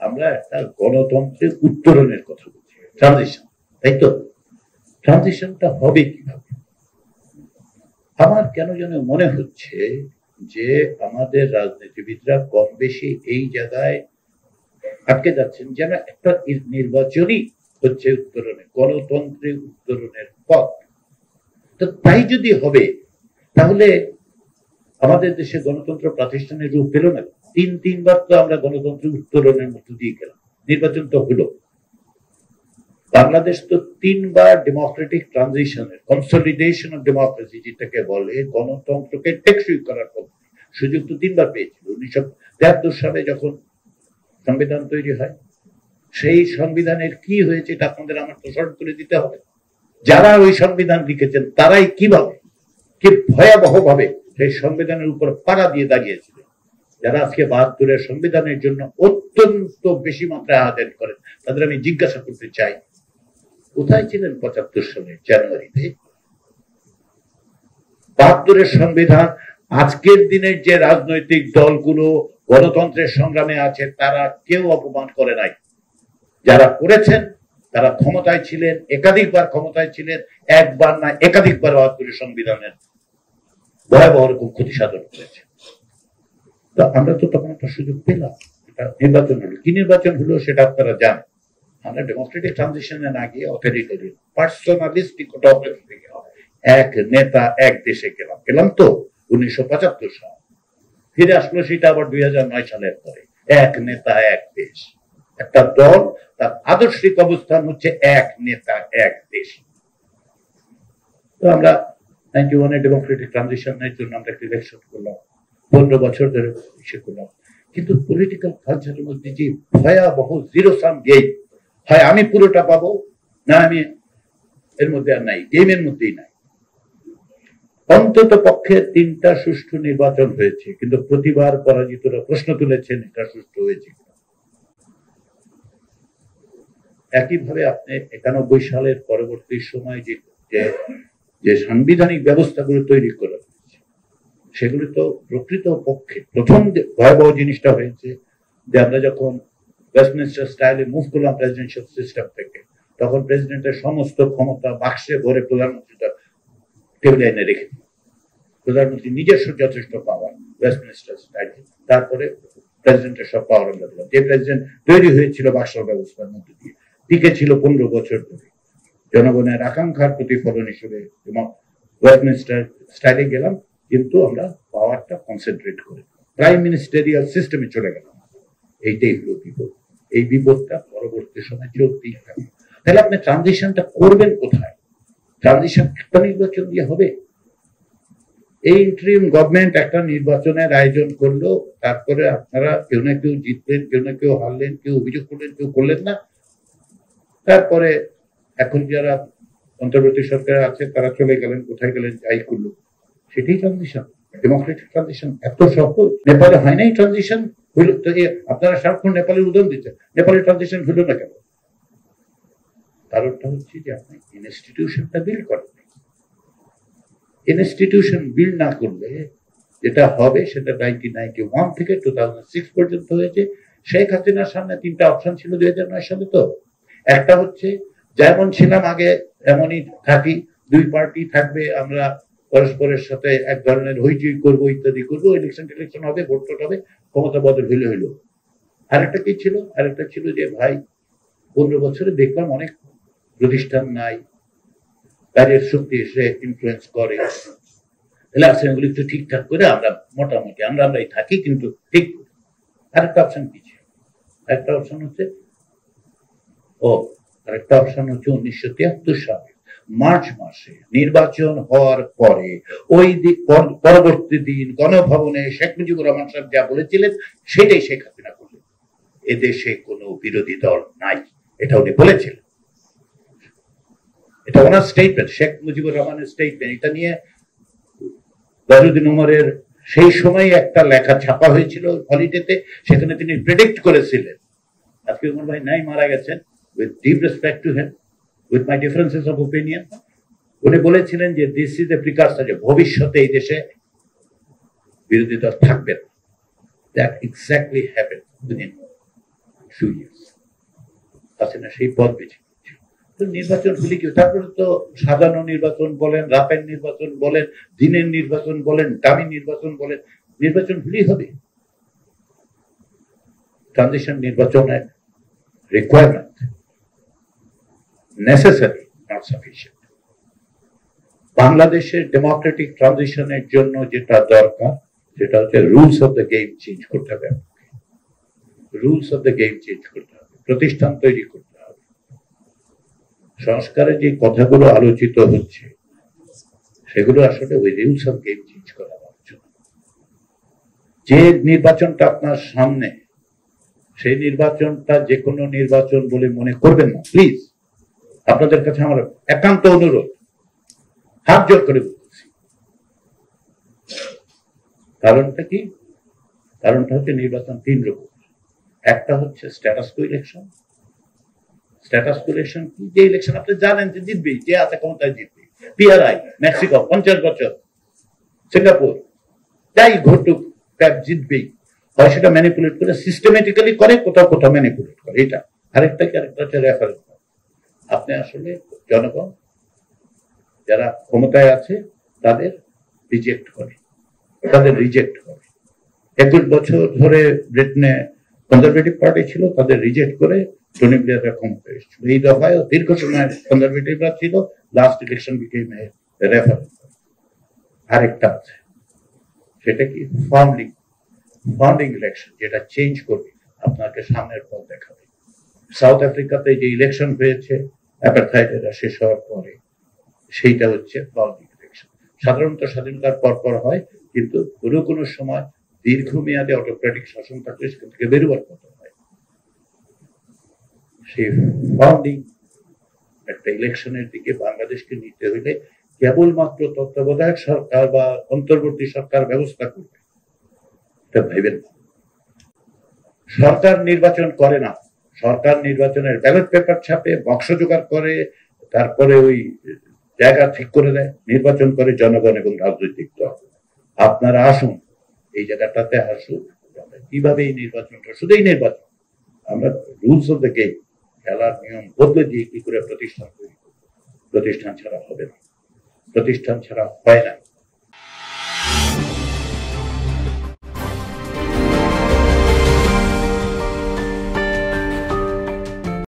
আমরা একটা গণতন্ত্রের উত্তরণের কথা বলছি, ট্রানজিশন, তাই তো? ট্রানজিশনটা হবে কিভাবে? আমার কেন যেন মনে হচ্ছে যে আমাদের রাজনীতিবিদরা কম বেশি এই জায়গায় আটকে যাচ্ছেন, যেন একটা নির্বাচনই হচ্ছে উত্তরণের, গণতন্ত্রের উত্তরণের পথ। তো তাই যদি হবে, তাহলে আমাদের দেশে গণতন্ত্র প্রাতিষ্ঠানিক রূপ পেল না। তিনবার তো আমরা গণতন্ত্রের উত্তরণের মধ্য দিয়ে গেলাম, নির্বাচন তো হলো। বাংলাদেশ তো তিনবার ডেমোক্রেটিক ট্রানজিশনের, কনসলিডেশন অফ ডেমোক্রেসি যেটাকে বলে, গণতন্ত্রকে টেকসই করার সুযোগ তো তিনবার পেয়েছিল। 1973 সালে যখন সংবিধান তৈরি হয়, সেই সংবিধানের কি হয়েছে এটা আপনাদের আমার তো স্মরণ করে দিতে হবে। যারা ওই সংবিধান লিখেছেন তারাই কিভাবে, কি ভয়াবহ ভাবে সেই সংবিধানের উপর পাড়া দিয়ে দাঁড়িয়েছিল। যারা আজকে 72-এর সংবিধানের জন্য অত্যন্ত বেশি মাত্রায় আহ্বান করেন, তাদের আমি জিজ্ঞাসা করতে চাই, কোথায় ছিলেন 75 সালের জানুয়ারিতে? 72-এর সংবিধান আজকের দিনের যে রাজনৈতিক দলগুলো গণতন্ত্রের সংগ্রামে আছে তারা কেউ অপমান করে নাই। যারা করেছেন তারা ক্ষমতায় ছিলেন, একাধিকবার ক্ষমতায় ছিলেন, একবার না একাধিকবার 72-এর সংবিধানের ভয়াবহ রকম ক্ষতি সাধন করেছে। তো আমরা তো তখন একটা সুযোগ পেলাম, এটা নির্বাচন হলো। কি নির্বাচন হলো সেটা আপনারা জানেন। আমরা ডেমোক্রেটিক ট্রানজিশনে না গিয়ে অথরিটেরিয়ান, পার্সোনালিস্টিক এক নেতা এক দেশে গেলাম তো 1975 সাল। ফিরে আসলো সেটা আবার 2009 সালের পরে। এক নেতা এক দেশ, একটা দল, তার আদর্শিক অবস্থান হচ্ছে এক নেতা এক দেশ। তো আমরা 91-এ ডেমোক্রেটিক ট্রানজিশনের জন্য আমরা একটা ইলেকশন করলাম, 15 বছর ধরে ইসে করলাম। কিন্তু পলিটিক্যাল কালচারের মধ্যে যে ভয়াবহ জিরো সাম গেম, হয় আমি পুরোটা পাবো, না আমি এর মধ্যে আর নাই, গেমের মধ্যেই নাই। অন্তত পক্ষে 3টা সুষ্ঠু নির্বাচন হয়েছে, কিন্তু প্রতিবার পরাজিতরা প্রশ্ন তুলেছেন এটা সুষ্ঠু হয়েছে। একইভাবে আপনি 91 সালের পরবর্তী সময় যে সাংবিধানিক ব্যবস্থাগুলো তৈরি করা হয়েছে, সেগুলো তো প্রকৃত পক্ষে প্রথম ভয়াবহ জিনিসটা হয়েছে যে আমরা যখন ওয়েস্টমিনস্টার স্টাইলে মুভ করলাম প্রেসিডেন্সিয়াল সিস্টেম থেকে, তখন প্রেসিডেন্টের সমস্ত ক্ষমতা বাক্সে ভরে প্রধানমন্ত্রীটা টেবিলে এনে রেখে দিল। প্রধানমন্ত্রী নিজস্ব যথেষ্ট পাওয়ার ওয়েস্টমিনস্টার স্টাইলে, তারপরে প্রেসিডেন্টের সব পাওয়ার আমরা দিলাম। যে প্রেসিডেন্ট তৈরি হয়েছিল বাক্সর ব্যবস্থার মধ্যে দিয়ে, টিকে ছিল 15 বছর ধরে, জনগণের আকাঙ্ক্ষার প্রতিফলন হিসেবে ওয়েস্টমিনস্টার স্টাইলে গেলাম, কিন্তু আমরা পাওয়ারটা কনসেন্ট্রেট করে প্রাইম মিনিস্টেরিয়াল সিস্টেমে চলে গেলাম। এইটাই হলো বিপদ। এই বিপদটা পরবর্তী সময় চলতেই থাকে। তাহলে আপনি ট্রানজিশনটা করবেন কোথায়? ট্রানজিশন একটা নির্বাচন দিয়ে হবে? এই ইন্টারিম গভর্নমেন্ট একটা নির্বাচনের আয়োজন করলো, তারপরে আপনারা কেউ না কেউ জিতলেন, কেউ না কেউ হারলেন, কেউ অভিযোগ করলেন, কেউ করলেন না। তারপরে এখন যারা অন্তর্বর্তী সরকারে আছে তারা চলে গেলেন, কোথায় গেলেন, যাই করলো, সেটাই ট্রানজিশন। ডেমোক্রেটিক ট্রানজিশন এত সহজ? নেপালে হয় নাই ট্রানজিশন? হইল তো? আপনারা সারাক্ষণ নেপালের উদাহরণ দিচ্ছেন, নেপালের ট্রানজিশন হইল না কেন? কারণটা হচ্ছে যে আপনি ইনস্টিটিউশনটা বিল্ড করেন। ইনস্টিটিউশন বিল্ড না করলে যেটা হবে সেটা 1991 থেকে 2006 পর্যন্ত হয়েছে। শেখ হাসিনার সামনে 3টা অপশন ছিল 2009 সালে। তো একটা হচ্ছে যেমন ছিলাম আগে এমনই থাকি, 2 পার্টি থাকবে, আমরা পরস্পরের সাথে এক ধরনের হইচই করবো, ইত্যাদি করবো, ইলেকশন হবে, ভোট টোট হবে, ক্ষমতা বদল হইল। আরেকটা কি ছিল? আরেকটা ছিল যে ভাই 15 বছরে দেখলাম অনেক প্রতিষ্ঠান নাই, বাইরের শক্তি এসে ইনফ্লুয়েন্স করে, তাহলে আসলে একটু ঠিকঠাক করে আমরা মোটামুটি আমরাই থাকি, কিন্তু ঠিক। আরেকটা অপশন কি ছিল? আরেকটা অপশন হচ্ছে 1973 সালে মার্চ মাসে নির্বাচন হওয়ার পরে ওই পরবর্তী দিন গণভবনে শেখ মুজিবুর রহমান সাহেব যা বলেছিলেন সেটাই শেখ হাসিনা করলেন। এদেশে কোনো বিরোধী দল নাই, এটা উনি বলেছিলেন। এটা ওনার স্টেটমেন্ট, শেখ মুজিবুর রহমানের স্টেটমেন্ট। এটা নিয়ে গজউদ্দিন উমরের সেই সময় একটা লেখা ছাপা হয়েছিল হলিডেতে, সেখানে তিনি প্রেডিক্ট করেছিলেন। আজকে উমর ভাই নাই, মারা গেছেন, with deep respect to him, with my differences of opinion, উনি বলেছিলেন যে দিস ইজ এ প্রিকারসর, যে ভবিষ্যতে এই দেশে বিরোধী দল থাকবে না। That exactly happened. few years. Hasina সেই পথ বেছে নিচ্ছে। তো নির্বাচন হলে কি, তারপরে তো সাজানো নির্বাচন বলেন, রাতের নির্বাচন বলেন, দিনের নির্বাচন বলেন, দামি নির্বাচন বলেন, নির্বাচন হলেই হবে। ট্রানজিশন নির্বাচনের রিকোয়ারমেন্ট নেসেসারি, নট সাফিসিয়েন্ট। বাংলাদেশের ডেমোক্রেটিক ট্রানজিশনের জন্য যেটা দরকার সেটা হচ্ছে rules of the game change করতে হবে। Rules of the game change করতে হবে, প্রতিষ্ঠান তৈরি করতে হবে। সংস্কারে যে কথাগুলো আলোচিত হচ্ছে সেগুলো আসলে ওই রুলস অফ গেম চেঞ্জ করার জন্য। যে নির্বাচনটা আপনার সামনে, সেই নির্বাচনটা যে কোনো নির্বাচন বলে মনে করবেন না প্লিজ। আপনাদের কাছে আমার একান্ত অনুরোধ, হাত জোর করে বলতেছি। কারণটা কি? কারণটা হচ্ছে নির্বাচন তিন রকম। একটা হচ্ছে স্ট্যাটাস কো ইলেকশন। স্ট্যাটাস কো ইলেকশন কি? যে ইলেকশন আপনি জানেন যে জিতবেই, যে আছে ক্ষমতায় জিতবে। পিআরআই, মেক্সিকো 50 বছর, সিঙ্গাপুর, যাই ঘটুক জিতবেই। হয় সেটা ম্যানিপুলেট করে, সিস্টেমেটিক্যালি করে, কোথাও কোথাও ম্যানিপুলেট করে। এটা আরেকটা কি? আরেকটা হচ্ছে রেফারেন্স। আপনি আসলে জনগণ যারা ক্ষমতায় আছে তাদের রিজেক্ট করে, তাদের রিজেক্ট করে। 21 বছর ধরে ব্রিটেনে কনজারভেটিভ পার্টি ছিল, তাদের রিজেক্ট করে টনি ব্লেয়াররা ক্ষমতায় এসেছিল। এই দফায় দীর্ঘ সময় কনজারভেটিভরা ছিল, লাস্ট ইলেকশন বিকেম রেফারেন্স। আরেকটা আছে, সেটা কি? ফাউন্ডিং ইলেকশন, যেটা চেঞ্জ করবে, আপনাকে সামনের পথ দেখাবে। সাউথ আফ্রিকাতে যে ইলেকশন হয়েছে অ্যাপারথাইড শেষ হওয়ার পরে, সেইটা হচ্ছে ফাউন্ডিং ইলেকশন। সাধারণত স্বাধীনতার পর হয়, কিন্তু কোনো কোনো সময় দীর্ঘমেয়াদে অটোক্রেটিক শাসন থাকলে সেখান থেকে বেরোবার কথা হয়। সেই ফাউন্ডিং একটা ইলেকশনের দিকে বাংলাদেশকে নিতে হইলে কেবলমাত্র তত্ত্বাবধায়ক সরকার বা অন্তর্বর্তী সরকার ব্যবস্থা করবে, এটা ভাইবেন না। সরকার নির্বাচন করে না, সরকার নির্বাচনের ব্যালট পেপার ছাপে, বক্স জোগাড় করে, তারপরে ওই জায়গা ঠিক করে দেয়, নির্বাচন করে জনগণ এবং রাজনৈতিক দল। আপনারা আসুন, এই জায়গাটাতে আসুন, কিভাবে এই নির্বাচনটা, শুধু এই নির্বাচন, আমরা রুলস অফ দ্য গেম, খেলার নিয়ম বদলে দিয়ে কি করে প্রতিষ্ঠান তৈরি করব। প্রতিষ্ঠান ছাড়া হবে না, প্রতিষ্ঠান ছাড়া হয় না।